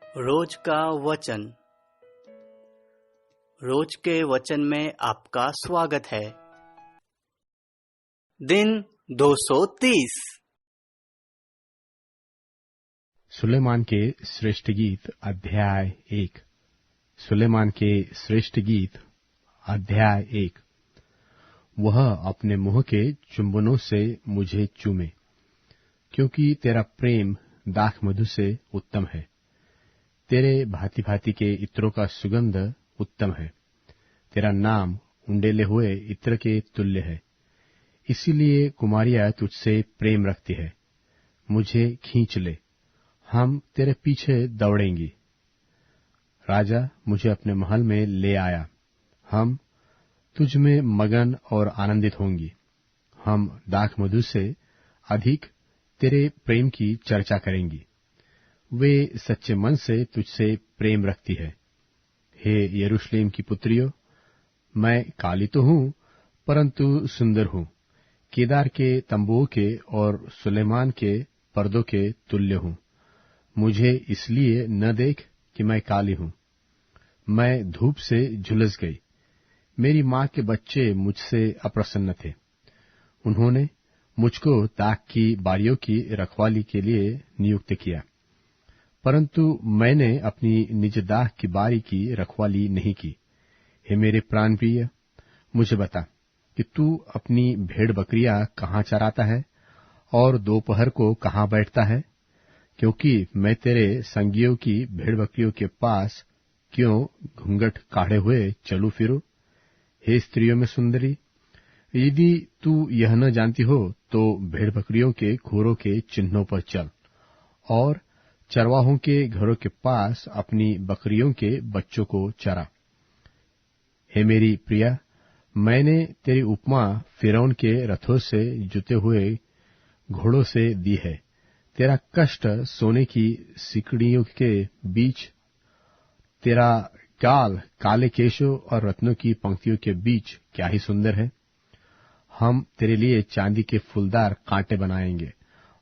रोज का वचन। रोज के वचन में आपका स्वागत है। दिन 230। सुलेमान के श्रेष्ठ गीत अध्याय 1। सुलेमान के श्रेष्ठ गीत अध्याय 1। वह अपने मुंह के चुंबनों से मुझे चूमे, क्योंकि तेरा प्रेम दाख मधु से उत्तम है। तेरे भांति भांति के इत्रों का सुगंध उत्तम है। तेरा नाम उंडेले हुए इत्र के तुल्य है। इसीलिए कुमारियां तुझसे प्रेम रखती है। मुझे खींच ले, हम तेरे पीछे दौड़ेंगी। राजा मुझे अपने महल में ले आया। हम तुझ में मगन और आनंदित होंगी। हम दाख मधु से अधिक तेरे प्रेम की चर्चा करेंगी। वे सच्चे मन से तुझसे प्रेम रखती है। हे यरूशलेम की पुत्रियों, मैं काली तो हूं, परंतु सुंदर हूं। केदार के तंबुओं के और सुलेमान के पर्दों के तुल्य हूं। मुझे इसलिए न देख कि मैं काली हूं। मैं धूप से झुलस गई। मेरी मां के बच्चे मुझसे अप्रसन्न थे। उन्होंने मुझको दाख की बारियों की रखवाली के लिए नियुक्त किया, परंतु मैंने अपनी निज दाख की बारी की रखवाली नहीं की। हे मेरे प्राण प्रिय, मुझे बता कि तू अपनी भेड़ बकरियां कहाँ चराता है और दोपहर को कहाँ बैठता है, क्योंकि मैं तेरे संगियों की भेड़ बकरियों के पास क्यों घूंघट काढ़े हुए चलूं फिरूं? हे स्त्रियों में सुंदरी, यदि तू यह न जानती हो तो भेड़ बकरियों के खुरों के चिन्हों पर चल और चरवाहों के घरों के पास अपनी बकरियों के बच्चों को चरा। हे मेरी प्रिया, मैंने तेरी उपमा फिरौन के रथों से जुते हुए घोड़ों से दी है। तेरा कष्ट सोने की सिकड़ियों के बीच, तेरा गाल काले केशों और रत्नों की पंक्तियों के बीच क्या ही सुंदर है। हम तेरे लिए चांदी के फूलदार कांटे बनाएंगे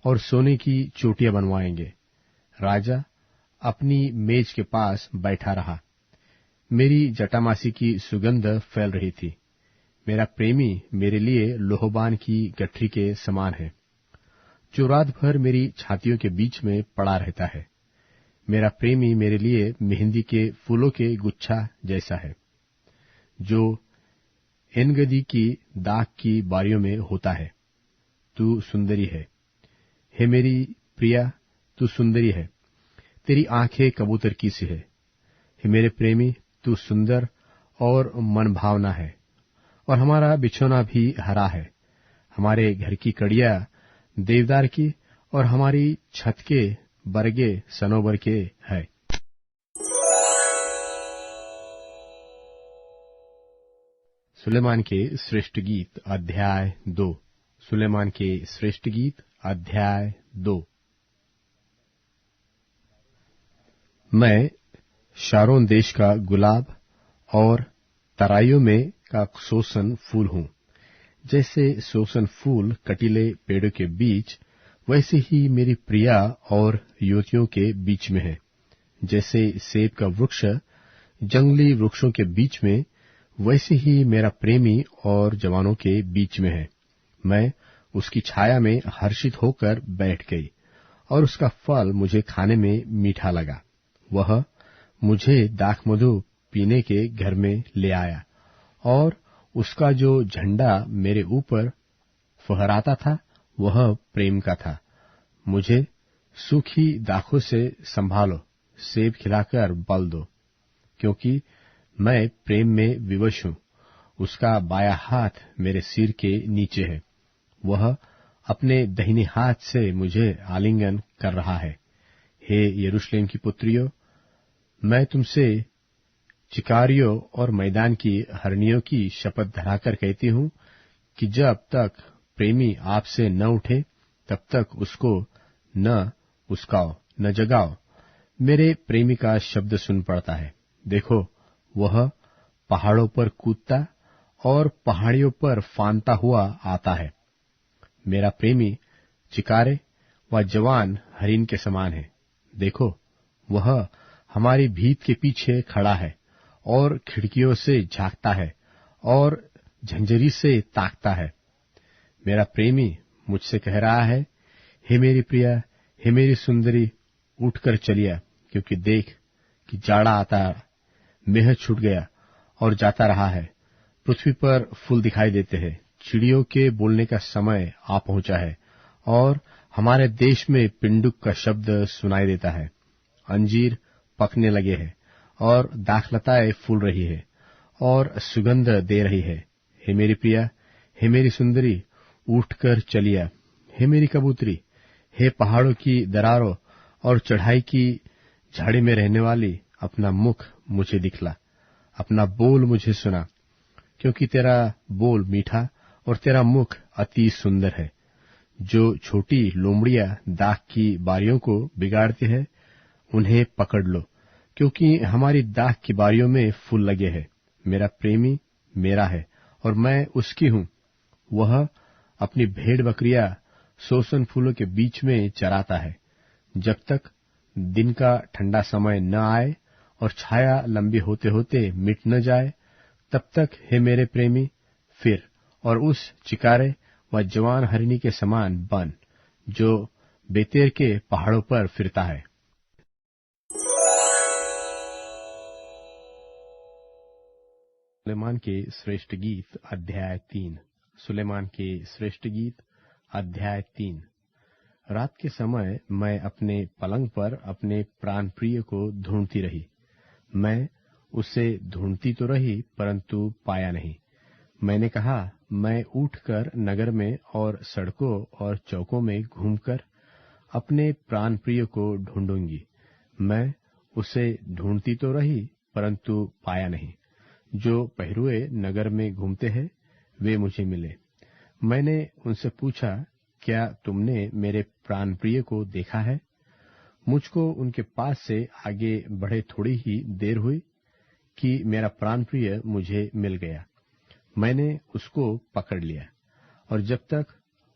और सोने की चोटियां बनवाएंगे। राजा अपनी मेज के पास बैठा रहा। मेरी जटामासी की सुगंध फैल रही थी। मेरा प्रेमी मेरे लिए लोहबान की गठरी के समान है, जो रात भर मेरी छातियों के बीच में पड़ा रहता है। मेरा प्रेमी मेरे लिए मेहंदी के फूलों के गुच्छा जैसा है, जो एनगदी की दाख की बारियों में होता है। तू सुंदरी है, हे मेरी प्रिया, तू सुंदरी है। तेरी आंखें कबूतर की सी है। हे मेरे प्रेमी, तू सुंदर और मन भावना है, और हमारा बिछौना भी हरा है। हमारे घर की कड़ियां देवदार की और हमारी छत के बरगे सनोबर के है। सुलेमान के श्रेष्ठ गीत अध्याय 2। सुलेमान के श्रेष्ठ गीत अध्याय 2। मैं शारोन देश का गुलाब और तराइयों में का सोसन फूल हूँ। जैसे सोसन फूल कटीले पेड़ों के बीच, वैसे ही मेरी प्रिया और युवतियों के बीच में है। जैसे सेब का वृक्ष जंगली वृक्षों के बीच में, वैसे ही मेरा प्रेमी और जवानों के बीच में है। मैं उसकी छाया में हर्षित होकर बैठ गई, और उसका फल मुझे खाने में मीठा लगा। वह मुझे दाख मधु पीने के घर में ले आया, और उसका जो झंडा मेरे ऊपर फहराता था वह प्रेम का था। मुझे सूखी दाखों से संभालो, सेब खिलाकर बल दो, क्योंकि मैं प्रेम में विवश हूँ। उसका बायां हाथ मेरे सिर के नीचे है। वह अपने दाहिने हाथ से मुझे आलिंगन कर रहा है। हे यरूशलेम की पुत्रियों, मैं तुमसे चिकारियों और मैदान की हरनियों की शपथ धराकर कहती हूँ कि जब तक प्रेमी आपसे न उठे, तब तक उसको न उसकाओ, न जगाओ। मेरे प्रेमी का शब्द सुन पड़ता है। देखो, वह पहाड़ों पर कूदता और पहाड़ियों पर फांदता हुआ आता है। मेरा प्रेमी चिकारे व जवान हरिन के समान है। देखो, वह हमारी भीत के पीछे खड़ा है और खिड़कियों से झांकता है और झंझरी से ताकता है। मेरा प्रेमी मुझसे कह रहा है, हे मेरी प्रिया, हे मेरी सुंदरी, उठकर चलिया, क्योंकि देख कि जाड़ा आता, मेह छूट गया और जाता रहा है। पृथ्वी पर फूल दिखाई देते हैं, चिड़ियों के बोलने का समय आ पहुंचा है और हमारे देश में पिंडुक का शब्द सुनाई देता है। अंजीर पकने लगे हैं और दाखलताएं फूल रही है और सुगंध दे रही है। हे मेरी प्रिया, हे मेरी सुंदरी, उठकर चलिया। हे मेरी कबूतरी, हे पहाड़ों की दरारों और चढ़ाई की झाड़ी में रहने वाली, अपना मुख मुझे दिखला, अपना बोल मुझे सुना, क्योंकि तेरा बोल मीठा और तेरा मुख अति सुंदर है। जो छोटी लोमड़ियां दाख की बारियों को बिगाड़ती है, उन्हें पकड़ लो, क्योंकि हमारी दाख की बारियों में फूल लगे हैं। मेरा प्रेमी मेरा है और मैं उसकी हूं। वह अपनी भेड़ बकरियां सोसन फूलों के बीच में चराता है। जब तक दिन का ठंडा समय न आए और छाया लंबी होते होते मिट न जाए, तब तक हे मेरे प्रेमी फिर और उस चिकारे व जवान हरिणी के समान बन, जो बेतेर के पहाड़ों पर फिरता है। सुलेमान के श्रेष्ठ गीत अध्याय 3। सुलेमान के श्रेष्ठ गीत अध्याय 3। रात के समय मैं अपने पलंग पर अपने प्राण प्रिय को ढूंढती रही। मैं उसे ढूंढती तो रही, परंतु पाया नहीं। मैंने कहा, मैं उठकर नगर में और सड़कों और चौकों में घूमकर अपने प्राण प्रिय को ढूंढूंगी। मैं उसे ढूंढती तो रही, परंतु पाया नहीं। जो पहरुए नगर में घूमते हैं, वे मुझे मिले। मैंने उनसे पूछा, क्या तुमने मेरे प्राण प्रिय को देखा है? मुझको उनके पास से आगे बढ़े थोड़ी ही देर हुई कि मेरा प्राण प्रिय मुझे मिल गया। मैंने उसको पकड़ लिया और जब तक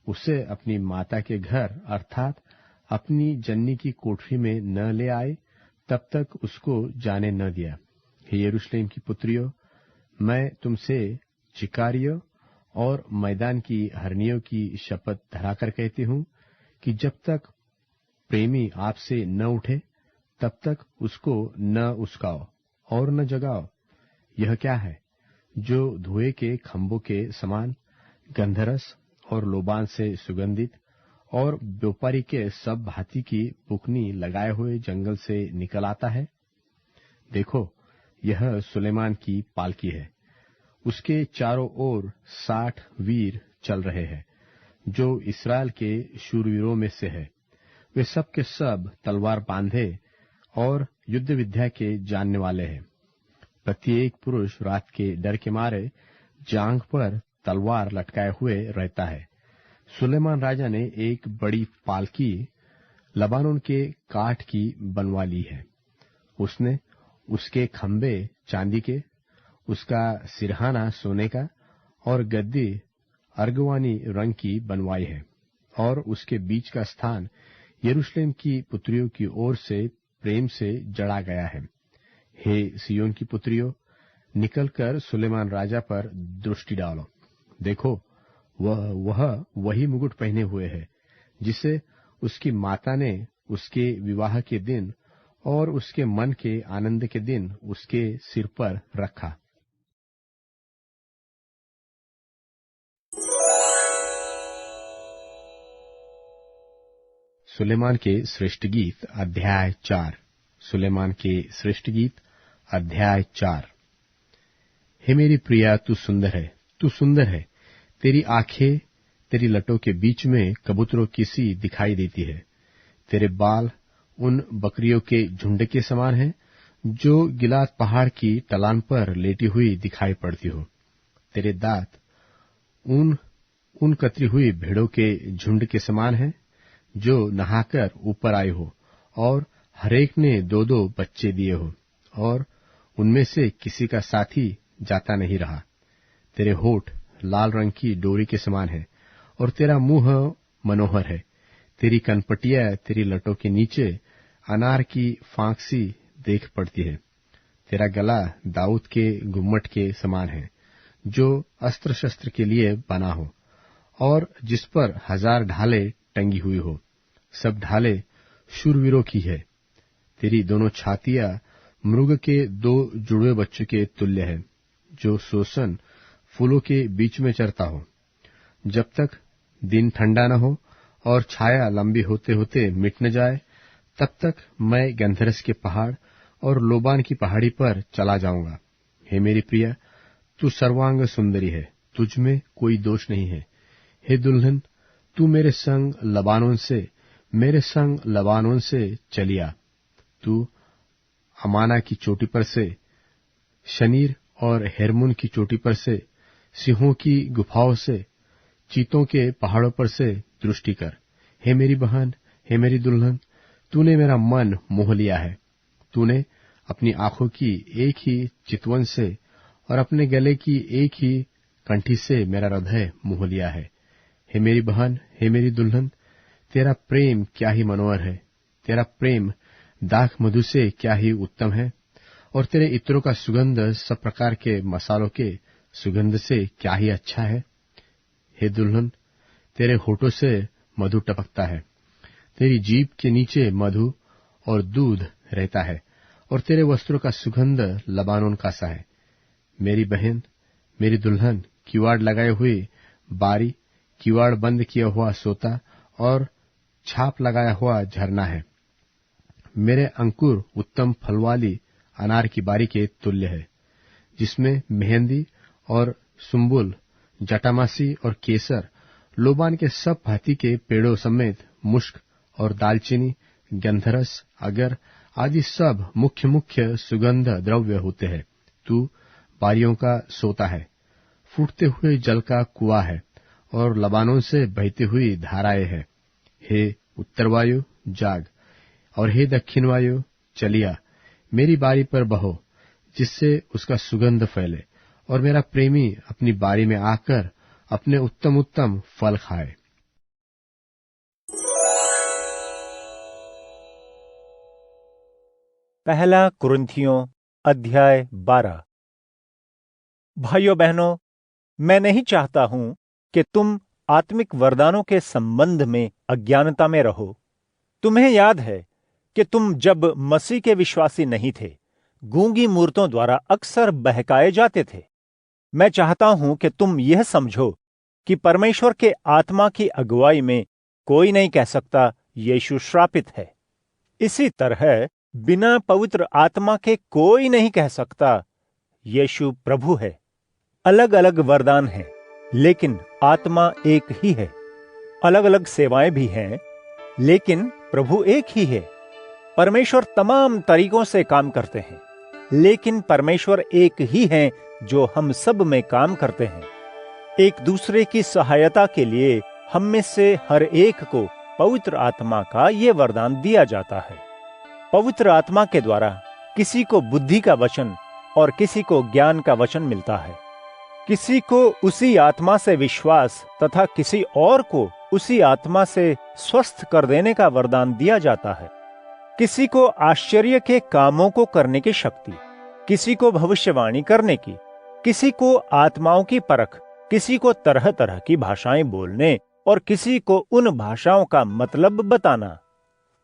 उसे अपनी माता के घर अर्थात अपनी जननी की कोठरी में न ले आए, तब तक उसको जाने न दिया। हे यरूशलेम की पुत्रियों, मैं तुमसे चिकारियों और मैदान की हरनियों की शपथ धराकर कहती हूं कि जब तक प्रेमी आपसे न उठे, तब तक उसको न उस्काओ और न जगाओ। यह क्या है जो धुएं के खंभों के समान, गंधरस और लोबान से सुगंधित और व्यापारी के सब भांति की बुकनी लगाए हुए जंगल से निकल आता है? देखो, यह सुलेमान की पालकी है। उसके चारों ओर 60 वीर चल रहे हैं, जो इस्राएल के शूरवीरों में से है। वे सब के सब तलवार बांधे और युद्ध विद्या के जानने वाले हैं। प्रत्येक पुरुष रात के डर के मारे जांघ पर तलवार लटकाए हुए रहता है। सुलेमान राजा ने एक बड़ी पालकी लबानोन के काठ की बनवा ली है। उसने उसके खंभे चांदी के, उसका सिरहाना सोने का और गद्दी अर्गवानी रंग की बनवाई है, और उसके बीच का स्थान यरूशलेम की पुत्रियों की ओर से प्रेम से जड़ा गया है। हे सियोन की पुत्रियों, निकलकर सुलेमान राजा पर दृष्टि डालो। देखो, वह वही मुकुट पहने हुए है जिसे उसकी माता ने उसके विवाह के दिन और उसके मन के आनंद के दिन उसके सिर पर रखा। सुलेमान के श्रेष्ठ गीत अध्याय 4। सुलेमान के श्रेष्ठ गीत अध्याय 4। हे मेरी प्रिया, तू सुंदर है, तू सुंदर है। तेरी आंखें तेरी लटों के बीच में कबूतरों की सी दिखाई देती है। तेरे बाल उन बकरियों के झुंड के समान हैं जो गिलाद पहाड़ की ढलान पर लेटी हुई दिखाई पड़ती हो। तेरे दांत उन कतरी हुई भेड़ों के झुंड के समान हैं जो नहाकर ऊपर आई हो, और हरेक ने 2-2 बच्चे दिए हो, और उनमें से किसी का साथी जाता नहीं रहा। तेरे होठ लाल रंग की डोरी के समान है, और तेरा मुंह मनोहर है। तेरी कनपटियां तेरी लटों के नीचे अनार की फांक सी देख पड़ती है। तेरा गला दाऊद के गुम्मट के समान है, जो अस्त्र शस्त्र के लिए बना हो और जिस पर 1000 ढालें टंगी हुई हो। सब ढालें शूरवीरों की है। तेरी दोनों छातियां मृग के 2 जुड़वे बच्चों के तुल्य है, जो सोसन फूलों के बीच में चरता हो। जब तक दिन ठंडा न हो और छाया लंबी होते होते मिट न जाए, तब तक मैं गंधरस के पहाड़ और लोबान की पहाड़ी पर चला जाऊंगा। हे मेरी प्रिया, तू सर्वांग सुंदरी है, तुझ में कोई दोष नहीं है। हे दुल्हन, तू मेरे संग लबानोन से चलिया। तू अमाना की चोटी पर से, शनीर और हेरमुन की चोटी पर से, सिंहों की गुफाओं से, चीतों के पहाड़ों पर से दृष्टि कर। हे मेरी बहन, हे मेरी दुल्हन, तूने मेरा मन मोह लिया है। तूने अपनी आंखों की एक ही चितवन से और अपने गले की एक ही कंठी से मेरा हृदय मोह लिया है। हे मेरी बहन, हे मेरी दुल्हन, तेरा प्रेम क्या ही मनोहर है। तेरा प्रेम दाख मधु से क्या ही उत्तम है, और तेरे इत्रों का सुगंध सब प्रकार के मसालों के सुगंध से क्या ही अच्छा है। हे दुल्हन, तेरे होठों से मधु टपकता है। तेरी जीभ के नीचे मधु और दूध रहता है, और तेरे वस्त्रों का सुगंध लबानोन का सा है। मेरी बहन, मेरी दुल्हन, किवाड़ लगाए हुए बारी, किवाड़ बंद किया हुआ सोता और छाप लगाया हुआ झरना है। मेरे अंकुर उत्तम फल वाली अनार की बारी के तुल्य है, जिसमें मेहंदी और सुम्बुल, जटामासी और केसर, लोबान के सब भांति के पेड़ों समेत मुश्क और दालचीनी, गंधरस, अगर आदि सब मुख्य मुख्य सुगंध द्रव्य होते हैं। तू बारियों का सोता है, फूटते हुए जल का कुआं है, और लबानों से बहती हुई धाराएं हैं। हे उत्तर वायु, जाग, और हे दक्षिण वायु, चलिया। मेरी बारी पर बहो, जिससे उसका सुगंध फैले, और मेरा प्रेमी अपनी बारी में आकर अपने उत्तम उत्तम फल खाए। पहला कुरिन्थियों अध्याय 12। भाइयों बहनों, मैं नहीं चाहता हूं कि तुम आत्मिक वरदानों के संबंध में अज्ञानता में रहो। तुम्हें याद है कि तुम जब मसीह के विश्वासी नहीं थे, गूंगी मूर्तों द्वारा अक्सर बहकाए जाते थे। मैं चाहता हूं कि तुम यह समझो कि परमेश्वर के आत्मा की अगुवाई में कोई नहीं कह सकता यीशु श्रापित है। इसी तरह बिना पवित्र आत्मा के कोई नहीं कह सकता यीशु प्रभु है। अलग अलग वरदान हैं, लेकिन आत्मा एक ही है। अलग अलग सेवाएं भी हैं, लेकिन प्रभु एक ही है। परमेश्वर तमाम तरीकों से काम करते हैं, लेकिन परमेश्वर एक ही है जो हम सब में काम करते हैं। एक दूसरे की सहायता के लिए हम में से हर एक को पवित्र आत्मा का ये वरदान दिया जाता है। पवित्र आत्मा के द्वारा किसी को बुद्धि का वचन और किसी को ज्ञान का वचन मिलता है। किसी को उसी आत्मा से विश्वास तथा किसी और को उसी आत्मा से स्वस्थ कर देने का वरदान दिया जाता है। किसी को आश्चर्य के कामों को करने की शक्ति, किसी को भविष्यवाणी करने की, किसी को आत्माओं की परख, किसी को तरह तरह की भाषाएं बोलने और किसी को उन भाषाओं का मतलब बताना।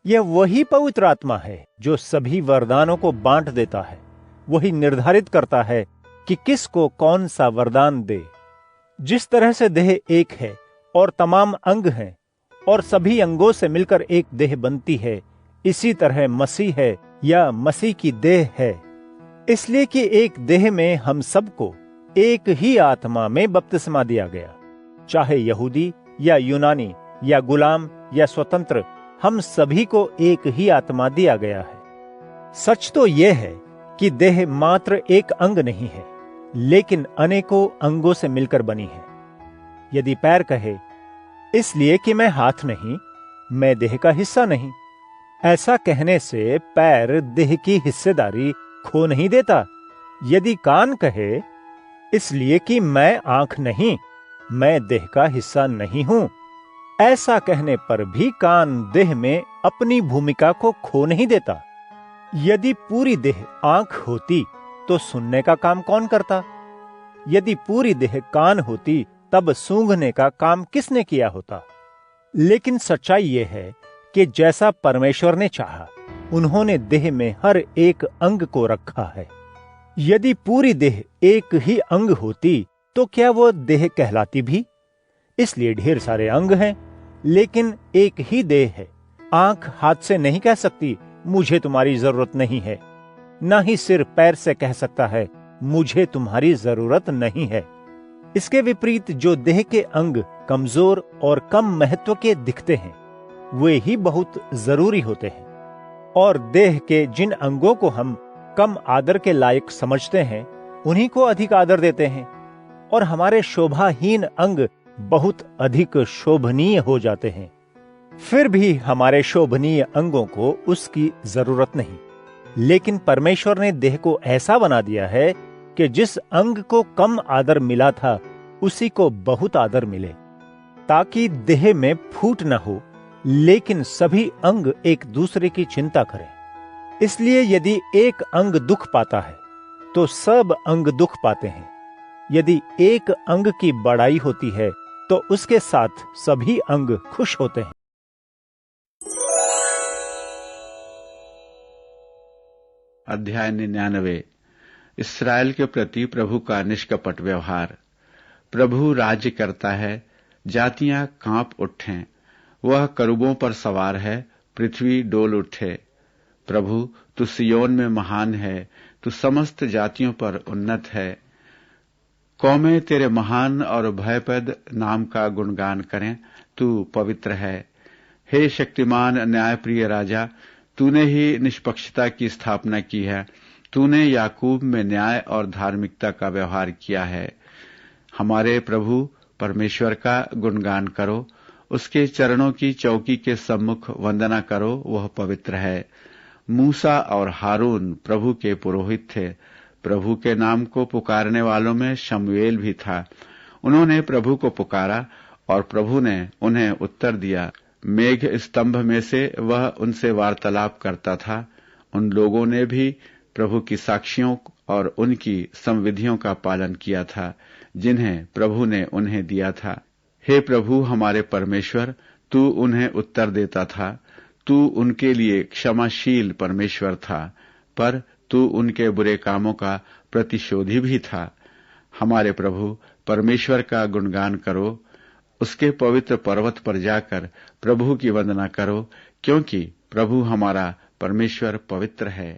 यह वही पवित्र आत्मा है जो सभी वरदानों को बांट देता है। वही निर्धारित करता है कि किसको कौन सा वरदान दे। जिस तरह से देह एक है और तमाम अंग हैं और सभी अंगों से मिलकर एक देह बनती है, इसी तरह मसीह है या मसीह की देह है। इसलिए कि एक देह में हम सबको एक ही आत्मा में बपतिस्मा दिया गया, चाहे यहूदी या यूनानी या गुलाम या स्वतंत्र, हम सभी को एक ही आत्मा दिया गया है। सच तो यह है कि देह मात्र एक अंग नहीं है, लेकिन अनेकों अंगों से मिलकर बनी है। यदि पैर कहे, इसलिए कि मैं हाथ नहीं, मैं देह का हिस्सा नहीं, ऐसा कहने से पैर देह की हिस्सेदारी खो नहीं देता। यदि कान कहे, इसलिए कि मैं आंख नहीं, मैं देह का हिस्सा नहीं हूं, ऐसा कहने पर भी कान देह में अपनी भूमिका को खो नहीं देता। यदि पूरी देह आंख होती तो सुनने का काम कौन करता? यदि पूरी देह कान होती तब सूंघने का काम किसने किया होता? लेकिन सच्चाई यह है कि जैसा परमेश्वर ने चाहा, उन्होंने देह में हर एक अंग को रखा है। यदि पूरी देह एक ही अंग होती तो क्या वो देह कहलाती भी? इसलिए ढेर सारे अंग हैं, लेकिन एक ही देह है। आंख हाथ से नहीं कह सकती मुझे तुम्हारी जरूरत नहीं है, ना ही सिर पैर से कह सकता है मुझे तुम्हारी जरूरत नहीं है। इसके विपरीत जो देह के अंग कमजोर और कम महत्व के दिखते हैं, वे ही बहुत जरूरी होते हैं। और देह के जिन अंगों को हम कम आदर के लायक समझते हैं, उन्हीं को अधिक आदर देते हैं, और हमारे शोभाहीन अंग बहुत अधिक शोभनीय हो जाते हैं। फिर भी हमारे शोभनीय अंगों को उसकी जरूरत नहीं, लेकिन परमेश्वर ने देह को ऐसा बना दिया है कि जिस अंग को कम आदर मिला था उसी को बहुत आदर मिले, ताकि देह में फूट न हो, लेकिन सभी अंग एक दूसरे की चिंता करें। इसलिए यदि एक अंग दुख पाता है तो सब अंग दुख पाते हैं। यदि एक अंग की बड़ाई होती है तो उसके साथ सभी अंग खुश होते हैं। अध्याय 99। इस्राएल के प्रति प्रभु का निष्कपट व्यवहार। प्रभु राज्य करता है, जातियां कांप उठें। वह करूबों पर सवार है, पृथ्वी डोल उठे। प्रभु, तू सियोन में महान है, तू समस्त जातियों पर उन्नत है। कौमें तेरे महान और भयप्रद नाम का गुणगान करें, तू पवित्र है। हे शक्तिमान न्यायप्रिय राजा, तूने ही निष्पक्षता की स्थापना की है। तूने याकूब में न्याय और धार्मिकता का व्यवहार किया है। हमारे प्रभु परमेश्वर का गुणगान करो, उसके चरणों की चौकी के सम्मुख वंदना करो, वह पवित्र है। मूसा और हारून प्रभु के पुरोहित थे। प्रभु के नाम को पुकारने वालों में शमूएल भी था। उन्होंने प्रभु को पुकारा और प्रभु ने उन्हें उत्तर दिया। मेघ स्तंभ में से वह उनसे वार्तालाप करता था। उन लोगों ने भी प्रभु की साक्षियों और उनकी संविधियों का पालन किया था, जिन्हें प्रभु ने उन्हें दिया था। हे प्रभु हमारे परमेश्वर, तू उन्हें उत्तर देता था। तू उनके लिए क्षमाशील परमेश्वर था, पर तू उनके बुरे कामों का प्रतिशोधी भी था। हमारे प्रभु परमेश्वर का गुणगान करो, उसके पवित्र पर्वत पर जाकर प्रभु की वंदना करो, क्योंकि प्रभु हमारा परमेश्वर पवित्र है।